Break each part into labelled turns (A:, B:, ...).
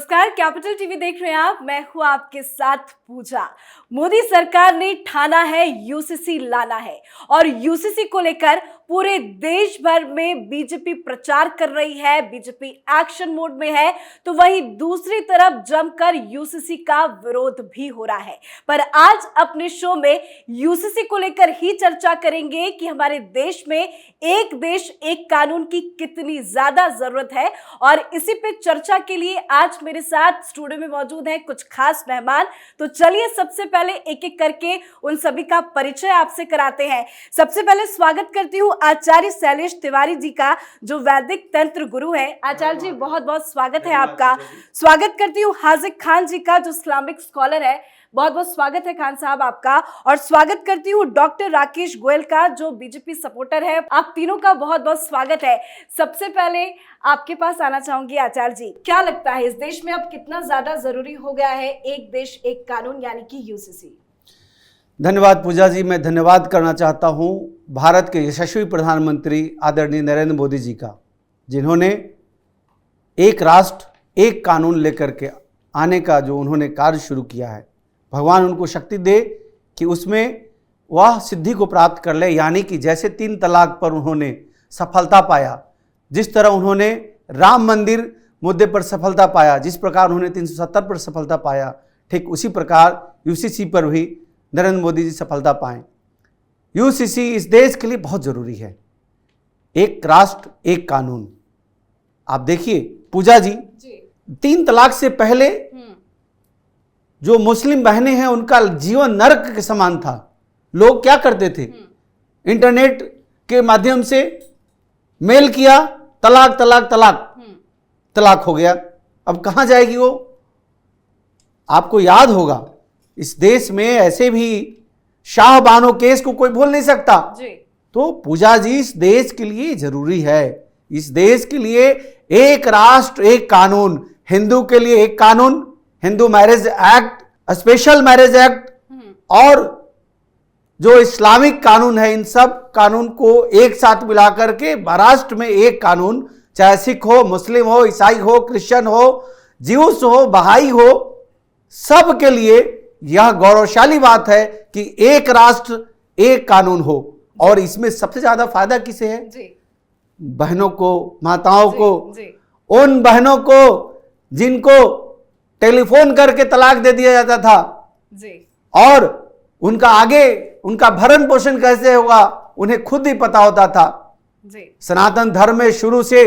A: नमस्कार, capital TV देख रहे हैं आप। मैं हूं आपके साथ पूजा। मोदी सरकार ने ठाना है यूसीसी लाना है और यूसीसी को लेकर पूरे देश भर में बीजेपी प्रचार कर रही है, बीजेपी एक्शन मोड में है, तो वहीं दूसरी तरफ जमकर यूसीसी का विरोध भी हो रहा है। पर आज अपने शो में यूसीसी को लेकर ही चर्चा करेंगे कि हमारे देश में एक देश एक कानून की कितनी ज्यादा जरूरत है। और इसी पे चर्चा के लिए आज मेरे साथ स्टूडियो में मौजूद हैं कुछ खास मेहमान। तो चलिए सबसे पहले एक एक करके उन सभी का परिचय आपसे कराते हैं। सबसे पहले स्वागत करती हूँ आचार्य शैलेश तिवारी जी का, जो वैदिक तंत्र गुरु है। आचार्य जी बहुत बहुत स्वागत है आपका। स्वागत करती हूँ हाजिक खान जी का, जो इस्लामिक स्कॉलर है। बहुत बहुत स्वागत है खान साहब आपका। और स्वागत करती हूँ डॉक्टर राकेश गोयल का, जो बीजेपी सपोर्टर है। आप तीनों का बहुत बहुत स्वागत है। सबसे पहले आपके पास आना चाहूंगी आचार्य जी, क्या लगता है इस देश में अब कितना ज्यादा जरूरी हो गया है एक देश एक कानून यानी कि यूसीसी?
B: धन्यवाद पूजा जी। मैं धन्यवाद करना चाहता हूं भारत के यशस्वी प्रधानमंत्री आदरणीय नरेंद्र मोदी जी का, जिन्होंने एक राष्ट्र एक कानून लेकर के आने का जो उन्होंने कार्य शुरू किया है। भगवान उनको शक्ति दे कि उसमें वह सिद्धि को प्राप्त कर ले। यानी कि जैसे 3 तलाक पर उन्होंने सफलता पाया, जिस तरह उन्होंने राम मंदिर मुद्दे पर सफलता पाया, जिस प्रकार उन्होंने 370 पर सफलता पाया, ठीक उसी प्रकार यूसीसी पर भी नरेंद्र मोदी जी सफलता पाएं। यूसीसी इस देश के लिए बहुत जरूरी है। एक राष्ट्र एक कानून। आप देखिए पूजा जी, 3 तलाक से पहले जो मुस्लिम बहनें हैं उनका जीवन नरक के समान था। लोग क्या करते थे, इंटरनेट के माध्यम से मेल किया, तलाक तलाक तलाक तलाक हो गया। अब कहां जाएगी वो? आपको याद होगा इस देश में ऐसे भी शाह बानो केस को कोई भूल नहीं सकता जी। तो पूजा जी इस देश के लिए जरूरी है, इस देश के लिए एक राष्ट्र एक कानून। हिंदू के लिए एक कानून, Hindu marriage act, special marriage act, और जो इस्लामिक कानून है, इन सब कानून को एक साथ मिलाकर के महाराष्ट्र में एक कानून, चाहे सिख हो, मुस्लिम हो, ईसाई हो, क्रिश्चियन हो, ज्यूस हो, बहाई हो, सब के लिए यह गौरवशाली बात है कि एक राष्ट्र एक कानून हो। और इसमें सबसे ज्यादा फायदा किसे है जी? बहनों को, माताओं को, उन बहनों को जिनको टेलीफोन करके तलाक दे दिया जाता था जी, और उनका आगे उनका भरण पोषण कैसे होगा उन्हें खुद ही पता होता था जी। सनातन धर्म में शुरू से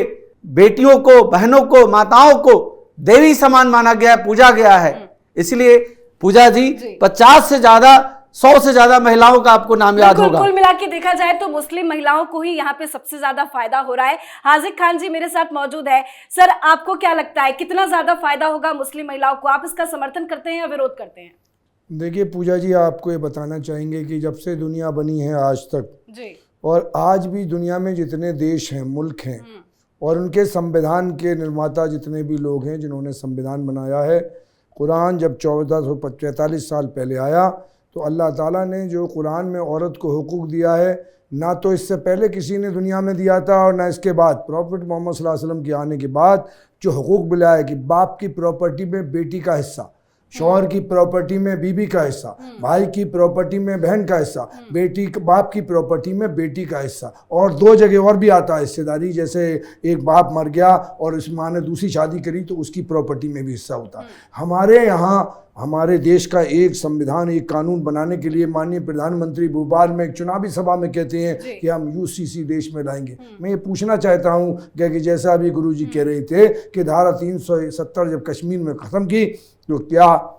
B: बेटियों को, बहनों को, माताओं को देवी समान माना गया, पूजा गया है। इसलिए पूजा जी 50 से ज्यादा, 100 से ज्यादा महिलाओं का आपको नाम याद होगा।
A: कुल मिला के देखा जाए तो मुस्लिम महिलाओं को ही यहाँ पे सबसे ज्यादा फायदा हो रहा है। हाजिक खान जी मेरे साथ मौजूद है। सर, आपको क्या लगता है कितना ज्यादा फायदा होगा मुस्लिम महिलाओं को? आप इसका समर्थन करते हैं या विरोध करते हैं?
C: देखिए पूजा जी, आपको ये बताना चाहेंगे कि जब से दुनिया बनी है आज तक जी, और आज भी दुनिया में जितने देश हैं, मुल्क हैं, और उनके संविधान के निर्माता जितने भी लोग हैं जिन्होंने संविधान बनाया है, कुरान जब 1445 साल पहले आया तो अल्लाह ताला ने जो कुरान में औरत को हुकूक दिया है, ना तो इससे पहले किसी ने दुनिया में दिया था और ना इसके बाद प्रॉफिट मोहम्मद सल्लल्लाहु अलैहि वसल्लम के आने के बाद जो हुकूक मिला है कि बाप की प्रॉपर्टी में बेटी का हिस्सा, शौहर की प्रॉपर्टी में बीबी का हिस्सा, भाई की प्रॉपर्टी में बहन का हिस्सा, बेटी बाप की प्रॉपर्टी में बेटी का हिस्सा, और 2 जगह और भी आता है हिस्सेदारी। जैसे एक बाप मर गया और उस माँ ने दूसरी शादी करी तो उसकी प्रॉपर्टी में भी हिस्सा होता है। हमारे यहाँ हमारे देश का एक संविधान, एक कानून बनाने के लिए माननीय प्रधानमंत्री भोपाल में एक चुनावी सभा में कहते हैं कि हम यूसीसी देश में लाएंगे। मैं ये पूछना चाहता हूँ कि जैसा अभी गुरुजी कह रहे थे कि धारा 370 जब कश्मीर में ख़त्म की, तो क्या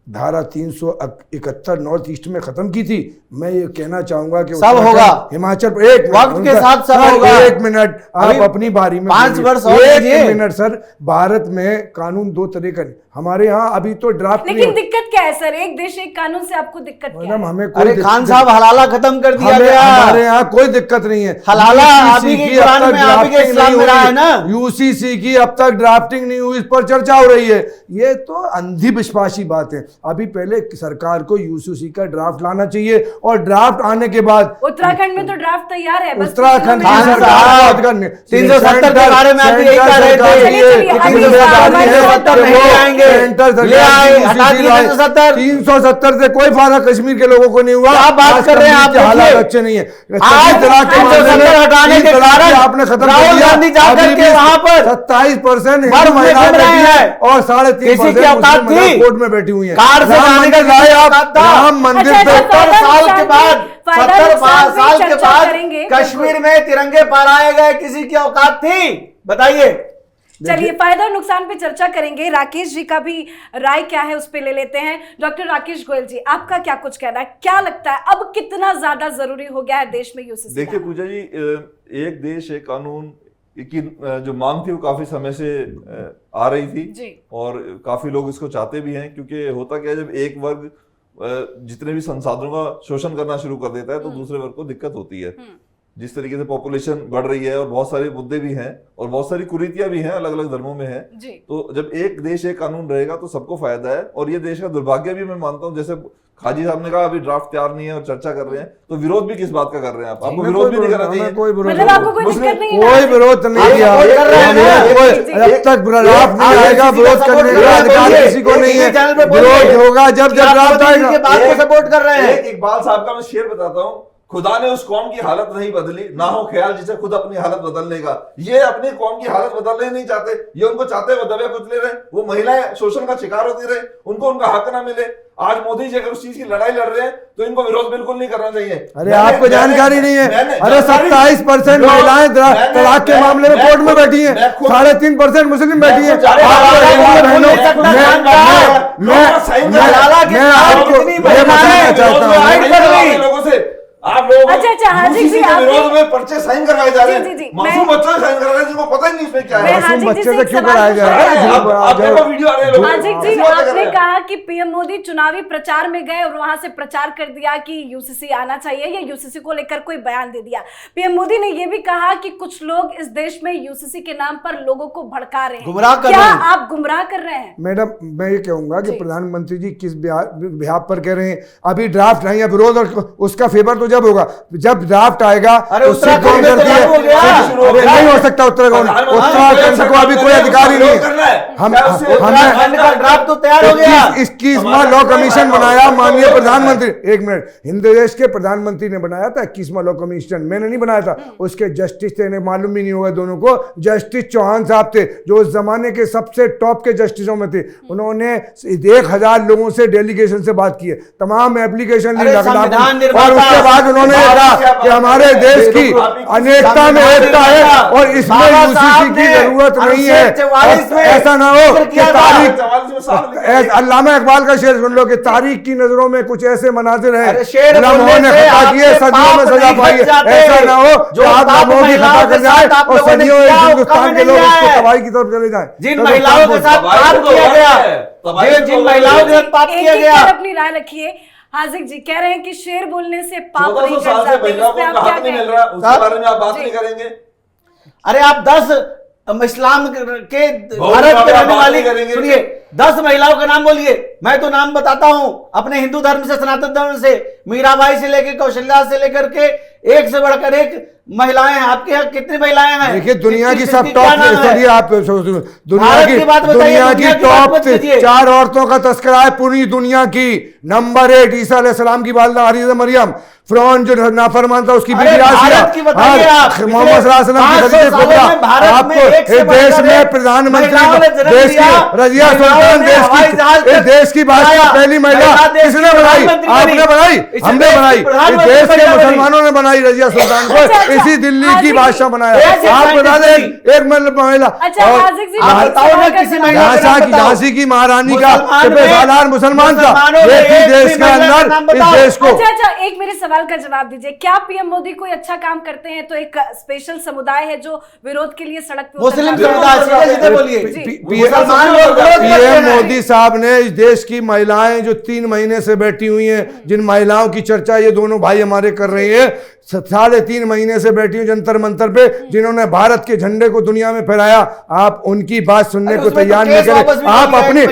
C: धारा 371 नॉर्थ ईस्ट में खत्म की थी? मैं ये कहना चाहूंगा कि
B: सब होगा
C: हिमाचल, एक
B: वक्त के साथ सब होगा।
C: 1 मिनट आप अपनी बारी में
B: 5 वर्ष और
C: 1 मिनट सर। भारत में कानून 2 तरह का, हमारे यहाँ अभी तो ड्राफ्ट।
A: लेकिन दिक्कत क्या है सर, एक देश एक कानून से आपको दिक्कत क्या है?
C: हमें
B: अरे खान साहब, हलाला खत्म कर दिया गया।
C: हमारे यहाँ कोई दिक्कत नहीं है।
B: हलाला अभी के कुरान में, अभी के इस्लाम में रहा है ना।
C: यूसीसी की अब तक ड्राफ्टिंग नहीं हुई, इस पर चर्चा हो रही है। ये तो अंधी विश्वासी बात है। अभी पहले सरकार को यूसीसी का ड्राफ्ट लाना चाहिए और ड्राफ्ट आने के बाद
A: उत्तराखंड में तो ड्राफ्ट तैयार है, बस
C: उत्तराखंड की
A: तीनों में-
C: सरकार
B: 370 के बारे में आप यही कह रहे थे।
C: 370 से कोई फायदा कश्मीर के लोगों को नहीं हुआ।
B: आप बात कर रहे हैं, आप
C: हालात अच्छे नहीं है।
B: आज 370 हटाने के कारण
C: आपने खत्म कर
B: राहुल
C: दिया।
B: गांधी जाकर के वहां पर
C: 27%
B: बर्फ में घूम रहे हैं
C: और 3.5%
B: किसी की औकात थी
C: कोर्ट में बैठी हुई है।
B: कार से जाने का
C: लाए आप
B: औकात था।
C: राम मंदिर
A: अच्छा,
C: पे
A: अच्छा,
B: 70 साल के बाद
A: फायदा
B: 70
A: नुकसान पे
B: साल के
A: चर्चा
B: बाद
A: करेंगे।
B: कश्मीर में तिरंगे फहराए गए, किसी की औकात थी? बताइए।
A: चलिए फायदा और नुकसान पे चर्चा करेंगे। राकेश जी का भी राय क्या है उस पे ले लेते हैं। डॉक्टर राकेश गोयल जी, आपका क्या कुछ कहना है? क्या लगता है अब कितना ज्यादा जरूरी हो गया है देश में यूसीसी?
D: देखिए पूजा जी, एक देश एक कानून की जो मांग थी वो काफी समय से आ रही थी
A: जी।
D: और काफी लोग इसको चाहते भी हैं, क्योंकि होता क्या है, जब एक वर्ग जितने भी संसाधनों का शोषण करना शुरू कर देता है तो दूसरे वर्ग को दिक्कत होती है। जिस तरीके से पॉपुलेशन बढ़ रही है और बहुत सारे मुद्दे भी हैं और बहुत सारी कुरीतियां भी हैं, अलग अलग धर्मों में हैं, तो जब एक देश एक कानून रहेगा तो सबको फायदा है। और ये देश का दुर्भाग्य भी मैं मानता हूँ, जैसे खाजी साहब ने कहा अभी ड्राफ्ट तैयार नहीं है और चर्चा कर रहे हैं, तो विरोध भी किस बात का कर रहे हैं आप? आपको विरोध भी नहीं करना चाहिए।
A: मतलब आपको कोई दिक्कत नहीं है?
C: कोई विरोध नहीं किया, जब तक ड्राफ्ट नहीं आएगा विरोध करने का अधिकार किसी को नहीं है। विरोध होगा जब ड्राफ्ट आएगा।
B: सपोर्ट कर रहे हैं।
D: एक इकबाल साहब का मैं शेर बताता हूँ, खुदा ने उस कौम की हालत नहीं बदली, ना हो ख्याल जिसे खुद अपनी हालत बदलने का। ये अपनी कौम की हालत बदलने नहीं चाहते, ये उनको चाहते वो दबे कुचले रहे, वो महिलाएं शोषण का शिकार होती रहे, उनको उनका हक ना मिले। आज मोदी जी अगर उस चीज की लड़ाई लड़ रहे हैं तो इनको विरोध बिल्कुल नहीं करना चाहिए।
C: अरे आपको जानकारी नहीं है? अरे 27% महिलाएं तलाक के मामले में कोर्ट में बैठी हैं, 3.5% मुस्लिम बैठी हैं। मैं आपको बताना चाहता हूँ
D: लोगों से आप लोग
A: अच्छा, हाजी जी,
D: विरोध में पर्चे साइन करवाए जा रहे
A: जी,
D: हैं, मासूम बच्चों साइन करवा रहे हैं जिनको पता ही नहीं उसमें क्या है।
C: मासूम बच्चे से क्यों कराया जा रहा है?
D: वीडियो आ रहे हैं लोग।
A: हाजी जी, आपने कहा कि पीएम मोदी चुनावी प्रचार में गए और वहां से प्रचार कर दिया कि यूसीसी आना चाहिए या यूसीसी को लेकर कोई बयान दे दिया। पीएम मोदी ने यह भी कहा कि कुछ लोग इस देश में यूसीसी के नाम पर लोगों को भड़का रहे हैं,
B: गुमराह कर
A: क्या
B: रहे हैं।
A: आप गुमराह कर रहे हैं?
C: मैडम, मैं ये कहूंगा कि प्रधानमंत्री जी किस बिहाफ पर कह रहे हैं? अभी ड्राफ्ट नहीं है, विरोध और उसका फेवर तो जब होगा जब ड्राफ्ट आएगा।
B: अरे
C: उससे कौन
B: उत्तराखंड में
C: करती
B: तो
C: है?
B: लागू हो गया।
C: अरे नहीं हो सकता उत्तराखंड को अभी कोई अधिकार ही नहीं है। हमने
B: उत्तराखंड का ड्राफ्ट तो तैयार हो गया।
C: 21वां लॉ कमीशन बनाया माननीय प्रधानमंत्री, एक मिनट, हिंद देश के प्रधानमंत्री ने बनाया था 21वां लॉ कमीशन, मैंने नहीं बनाया था। उसके जस्टिस थे, मालूम भी नहीं होगा दोनों को, जस्टिस चौहान साहब थे जो उस जमाने के सबसे टॉप के जस्टिसों में थे। उन्होंने 1000 लोगों से डेलीगेशन से बात की है, तमाम एप्लीकेशन ली, और उसके बाद उन्होंने कहा कि हमारे देश की अनेकता में एकता है और इसमें यूसीसी की जरूरत नहीं है। ऐसा ना हो कि तारीख, अल्लामा इकबाल का शेर सुन लो कि तारीख की नजरों में कुछ ऐसे मनाजिर हैं, लम्हों ने खता किए सदियों में सजा पाई है। ऐसा ना हो जो आप लम्हों की खता कर जाए और सदियों हिंदुस्तान के लोग उसको तबाही की तरफ चले जाए।
B: जिन महिलाओं के साथ पाप किया गया, जिन महिलाओं के साथ पाप किया गया,
A: अपनी राय रखिए। हाजिक जी कह रहे हैं कि शेर बोलने से पाप नहीं
D: 1400
A: कट
D: साल से
A: जाते,
D: महिलाओं
A: इस पे
D: को
A: आप
D: उनका
A: क्या
D: हक नहीं मिल
A: कहेंगे?
D: रहा, उसके बारे में आप बात नहीं करेंगे?
B: अरे आप 10 इस्लाम के भारत के रहने वाली, सुनिए, 10 महिलाओं का नाम बोलिए। मैं तो नाम बताता हूं अपने हिंदू धर्म से, सनातन धर्म से, मीराबाई से लेकर कौशल्या से लेकर के एक से बढ़कर एक महिलाएं। आपके यहाँ कितनी महिलाएं हैं?
C: देखिए दुनिया की सब टॉप, चलिए आप दुनिया की टॉप 4 औरतों का तस्करा है पूरी दुनिया की। नंबर 1 ईसा अलैहिस्सलाम की वालिदा हज़रत मरियम, फिरौन जो नाफरमान था उसकी बीवी आसिया, मोहम्मद सल्लल्लाहु अलैहि वसल्लम की खदीजा कुबरा। आपको इस देश में प्रधानमंत्री, देश की रजिया सुल्तान, इस देश की बादशाह पहली महिला किसने बनाई? आपने बनाई? हमने बनाई। इस देश के मुसलमानों ने बनाई रजिया सुल्तान को, इसी दिल्ली की बादशाह बनाया। आप बता दें एक महिला, झांसी की महारानी का सालार मुसलमान था, देश के अंदर इस देश को।
A: अच्छा, एक मेरे सवाल का जवाब दीजिए। क्या पीएम मोदी कोई अच्छा काम करते हैं तो एक स्पेशल समुदाय है जो विरोध के लिए सड़क पे
B: मुस्लिम समुदाय, बोलिए।
C: पीएम मोदी साहब ने इस देश की महिलाएं जो 3 महीने से बैठी हुई हैं, जिन महिलाओं की चर्चा ये दोनों भाई हमारे कर रहे हैं, 3.5 महीने से बैठी हूँ जंतर मंतर पे, जिन्होंने भारत के झंडे को दुनिया में फहराया, आप उनकी बात सुनने को तैयार नहीं करें। आप अपने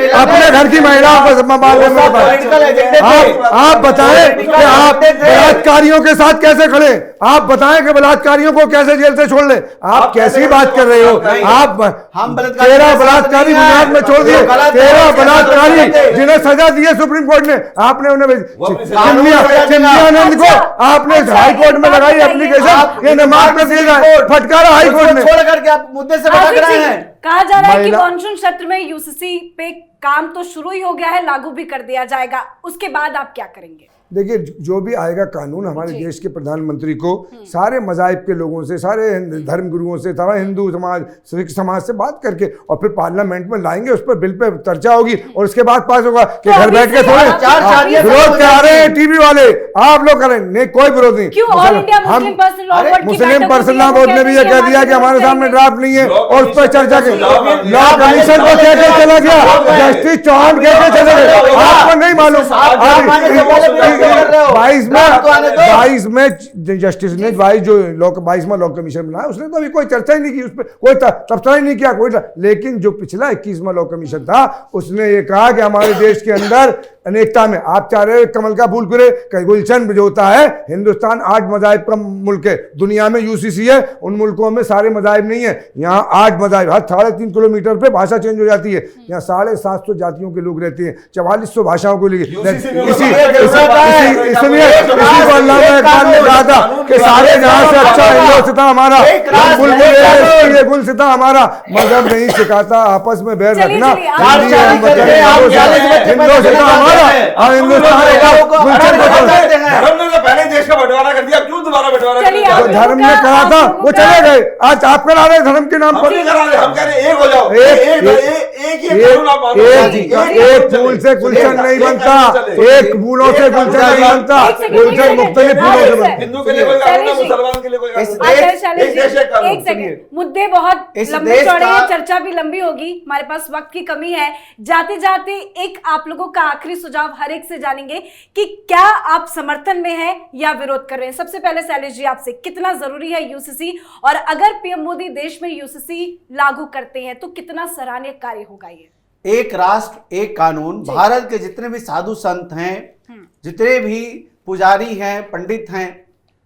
C: घर की महिलाओं को मामले में आप बताएं कि आप बलात्कारियों के साथ कैसे खड़े, आप बताएं कि बलात्कारियों को कैसे जेल से छोड़ ले। आप कैसी बात कर रहे हो? आप 13 बलात्कारी बुनियाद में छोड़ दिए, 13 बलात्कारी जिन्हें सजा दी है सुप्रीम कोर्ट ने, आपने उन्हें चिन्मयानंद को आपने हाई कोर्ट में लगाई एप्लीकेशन, ये माफ कर दिया जाए, फटकारा हाई कोर्ट ने।
B: छोड़ करके आप मुद्दे से भटक रहे हैं।
A: कहा जा रहा है कि मानसून सत्र में यूसीसी पे काम तो शुरू ही हो गया है, लागू भी कर दिया जाएगा, उसके बाद आप क्या करेंगे?
C: देखिए, जो भी आएगा कानून, हमारे देश के प्रधानमंत्री को सारे मजाहिब के लोगों से, सारे धर्म गुरुओं से, सारा हिंदू समाज, सिख समाज से बात करके और फिर पार्लियामेंट में लाएंगे, उस पर बिल पे चर्चा होगी और उसके बाद पास होगा। कि घर बैठ के थोड़े विरोध करा रहे हैं टीवी वाले, आप लोग करें, नहीं कोई विरोध नहीं। हम मुस्लिम पर्सनल लॉ बोर्ड ने भी ये कह दिया कि हमारे सामने ड्राफ्ट नहीं है और उस पर चर्चा की। लॉ कमीशन को कह के चला गया, जस्टिस चौहान कह के चले गए, आपको नहीं मालूम। 22 में जस्टिस ने 22वां लॉ कमीशन बनाया, उसने तो अभी कोई चर्चा ही नहीं की, उस पर कोई तबसरा ही नहीं किया कोई। लेकिन जो पिछला 21वां लॉ कमीशन था, उसने ये कहा कि हमारे देश के अंदर अनेकता में, आप चाह रहे कमल का फूल खुले, गुलशन जो होता है, हिंदुस्तान 8 मजाहिब का मुल्क है, दुनिया में यूसीसी है, उन मुल्कों में सारे मजाहिब नहीं है, यहाँ 8 मजाहिब, हर 3.5 किलोमीटर पे भाषा चेंज हो जाती है, यहाँ 750 जातियों के लोग रहते हैं, 4400 भाषाओं को लिए, इसलिए इसी को अल्लाह ने कहा था कि सारे जहां से अच्छा हिंदुस्तान हमारा, ये गुलसिता हमारा, मजहब नहीं सिखाता आपस में बैर रखना, हिंदुस्तान हमारा और
E: पहले देश का बंटवारा कर दिया, क्यों दोबारा बंटवारा?
C: धर्म ने कहा था वो चले गए, आज आप करा रहे धर्म के नाम पर।
E: हम कह रहे एक हो जाओ,
C: एक फूल से गुलशन नहीं बनता, एक फूलों से गुलशन नहीं बनता, गुलशन मुख्तलिफ फूलों से बनता।
E: हिंदू के लिए कोई कानून है, मुसलमान के लिए कोई कानून।
A: एक सेकंड, मुद्दे बहुत लंबे चौड़े हैं, चर्चा भी लंबी होगी, हमारे पास वक्त की कमी है। जाते जाते एक आप लोगों का आखिरी सुझाव हर एक से जानेंगे कि क्या आप समर्थन में हैं या विरोध कर रहे हैं। सबसे पहले शैलेश जी आपसे, कितना जरूरी है यूसीसी, और अगर पीएम मोदी देश में यूसीसी लागू करते हैं तो कितना सराहनीय कार्य होगा ये?
B: एक राष्ट्र एक कानून, भारत के जितने भी साधु संत हैं, जितने भी पुजारी हैं, पंडित हैं,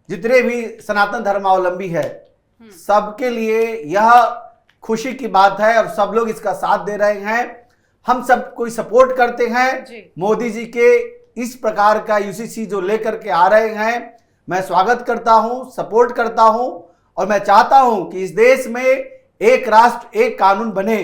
B: जितने भी सनातन धर्मावलंबी है, सबके लिए यह खुशी की बात है और सब लोग इसका साथ दे रहे हैं। हम सब कोई सपोर्ट करते हैं मोदी जी के इस प्रकार का यूसीसी जो लेकर के आ रहे हैं। मैं स्वागत करता हूं, सपोर्ट करता हूं और मैं चाहता हूं कि इस देश में एक राष्ट्र एक कानून बने,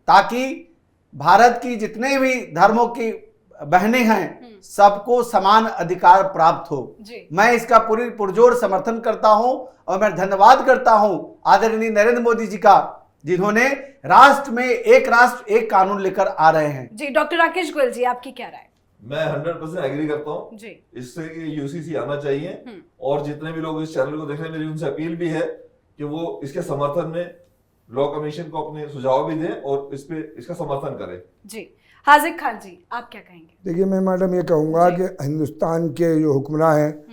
B: ताकि भारत की जितने भी धर्मों की बहनें हैं सबको समान अधिकार प्राप्त हो। मैं इसका पूरी पुरजोर समर्थन करता हूं और मैं धन्यवाद करता हूं आदरणीय नरेंद्र मोदी जी का, जिन्होंने राष्ट्र में एक राष्ट्र एक कानून लेकर आ रहे हैं।
A: जी, डॉक्टर राकेश गोयल जी, आपकी क्या राय?
D: मैं 100% एग्री करता हूँ इससे कि यूसीसी आना चाहिए, और जितने भी लोग इस चैनल को देख रहे हैं, मेरी उनसे अपील भी है कि वो इसके समर्थन में लॉ कमीशन को अपने सुझाव भी दें और इसका समर्थन करें। जी,
A: हाजिक खान जी, आप क्या कहेंगे?
C: देखिए, मैं मैडम ये कहूँगा कि हिंदुस्तान के जो हुक्मरान हैं,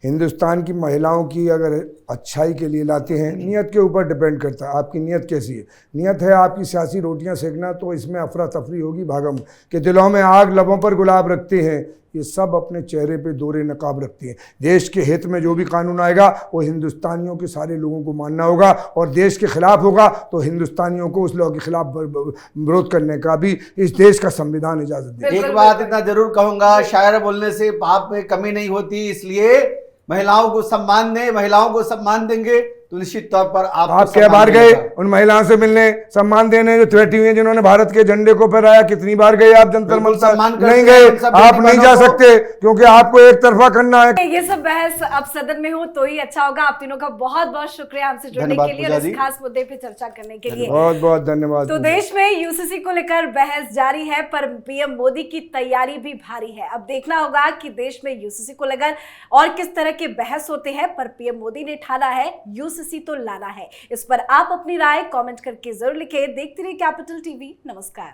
C: हिंदुस्तान की महिलाओं की अगर अच्छाई के लिए लाते हैं, नियत के ऊपर डिपेंड करता है आपकी नियत कैसी है। नियत है आपकी सियासी रोटियां सेकना, तो इसमें अफरा तफरी होगी, भागम के दिलों में आग, लबों पर गुलाब रखते हैं, ये सब अपने चेहरे पे दोहरे नकाब रखते हैं। देश के हित में जो भी कानून आएगा वो हिंदुस्तानियों के सारे लोगों को मानना होगा, और देश के खिलाफ होगा तो हिंदुस्तानियों को उस लॉ के खिलाफ विरोध करने का भी इस देश का संविधान इजाजत दे।
B: एक बात इतना जरूर कहूंगा, शायर बोलने से पाप में कमी नहीं होती, इसलिए महिलाओं को सम्मान दें, महिलाओं को सम्मान देंगे तो निश्चित तौर पर आप
C: क्या बार गए उन महिलाओं से मिलने, सम्मान देने, जो बैठी हुई हैं, जिन्होंने भारत के झंडे को फहराया, कितनी बार गए आप जंतर मंतर? नहीं गए, आप नहीं जा सकते क्योंकि आपको एक तरफा करना है।
A: ये सब बहस अब सदन में हो तो ही अच्छा होगा। आप तीनों का बहुत बहुत शुक्रिया हमसे जुड़ने के लिए और इस खास मुद्दे पे चर्चा करने के लिए
C: बहुत बहुत धन्यवाद।
A: तो देश में यूसीसी को लेकर बहस जारी है, पर पीएम मोदी की तैयारी भी भारी है। अब देखना होगा कि देश में यूसीसी को लेकर और किस तरह के बहस होते हैं, पर पीएम मोदी ने ठाना है यूसीसी तो लाना है। इस पर आप अपनी राय कमेंट करके जरूर लिखें। देखते रहिए कैपिटल टीवी। नमस्कार।